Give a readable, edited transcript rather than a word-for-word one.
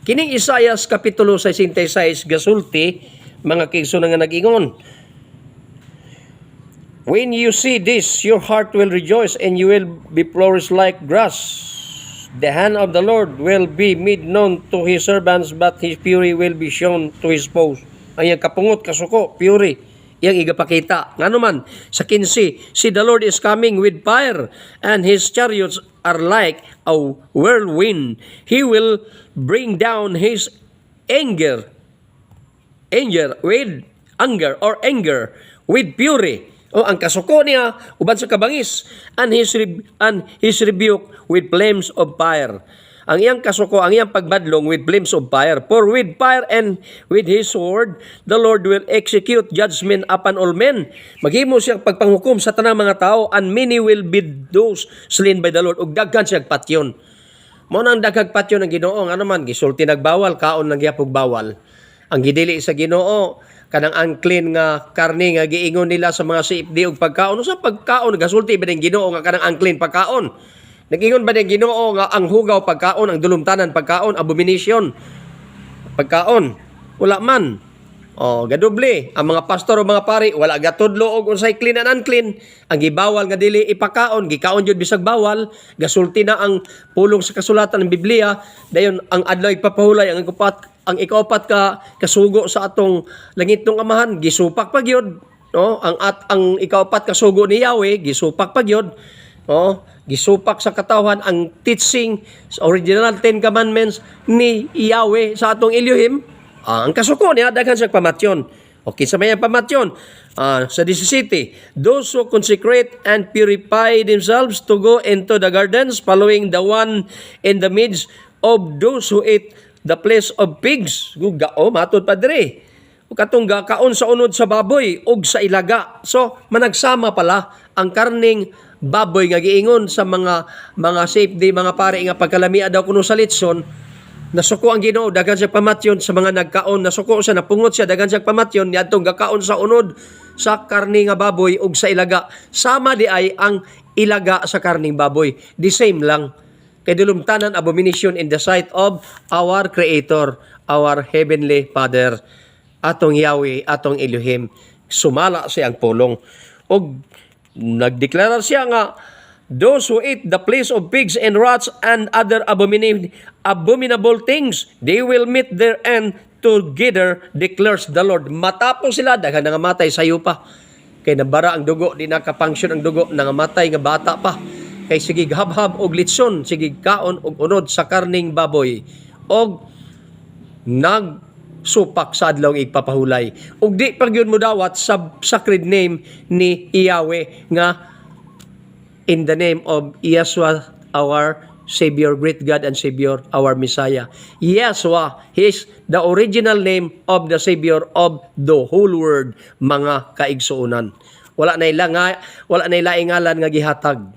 Kining Isaias kapitulo 66 gasulti mga kaigsunan nga nag-ingon. When you see this, your heart will rejoice and you will be flourished like grass. The hand of the Lord will be made known to his servants, but his fury will be shown to his foes. Ang iyang kapungot, kasuko, fury, iyang igapakita. Nga naman, sa 15, see the Lord is coming with fire, and his chariots are like a whirlwind. He will bring down his anger with with fury. O ang kasuko niya uban sa kabangis, and his rebuke with flames of fire. Ang iyang kasuko, ang iyang pagbadlong with flames of fire. For with fire and with his sword, the Lord will execute judgment upon all men. Maghimo siya pagpanghukom sa tanang mga tao, and many will be those slain by the Lord. Ug daghan siya patyon. Mao nang daghag patyon ng Ginoo, ano man gisulti nagbawal, kaon nang gyapog bawal. Ang gidili sa Ginoo, kanang unclean nga karne nga giingon nila sa mga CFD og pagkaon. Sa pagkaon gasulti ba ning Ginoo nga kanang unclean pagkaon? Nag-ingon ba ning Ginoo nga ang hugaw pagkaon, ang dulumtanan pagkaon, abomination pagkaon? Wala man. O gadoble ang mga pastor o mga pari wala gatudlo og unsay clean and unclean. Ang gibawal nga dili ipakaon, gikaon jud bisag bawal. Gasulti na ang pulong sa kasulatan ng Biblia, dayon ang adlaw ipapahulay ang ikaupat ka kasugo sa atong langitong amahan gisupak pa gyud, no? Ang ikaupat kasugo ni Yahweh gisupak pa gyud, no? Gisupak sa katawhan ang teaching sa original 10 commandments ni Yahweh sa atong Elohim. Ang kasuko niya daghan sa pamatyon. Okay, sa may pamatyon sa 17, those who consecrate and purify themselves to go into the gardens, following the one in the midst of those who eat the flesh of pigs. Gugao matod pa dire. O katong kaon sa unod sa baboy ug sa ilaga. So managsama pala ang karning baboy nga giingon sa mga safety, mga pare nga pagkalamia daw kuno sa litson. Nasuko ang Ginoo daghan siya pamatyon sa mga nagkaon, nasuko siya, napungot siya daghan siya pamatyon niadtong gakaon sa unod sa karne nga baboy ug sa ilaga. Sama di ay ang ilaga sa karning baboy. The same lang. Kay dulumtanan abomination in the sight of our Creator, our Heavenly Father, atong Yahweh, atong Elohim. Sumala siya ang pulong. Og nagdeklara siya nga, those who eat the flesh of pigs and rats and other abominable things, they will meet their end together, declares the Lord. Matapos sila, daghan nga matay sayo pa. Kay nabara ang dugo, di nakapunction ang dugo, nangamatay nga bata pa. Kay sige habhab og litson, sige kaon og unod sa karning baboy. Og nagsupak sa adlaw igpapahulay. Og di pagyud mo dawat sa sacred name ni Yahweh nga in the name of Yeshua, our Savior, great God and Savior, our Messiah. Yeshua, He's the original name of the Savior of the whole world, mga kaigsuunan. Wala na ilangalan nga gihatag.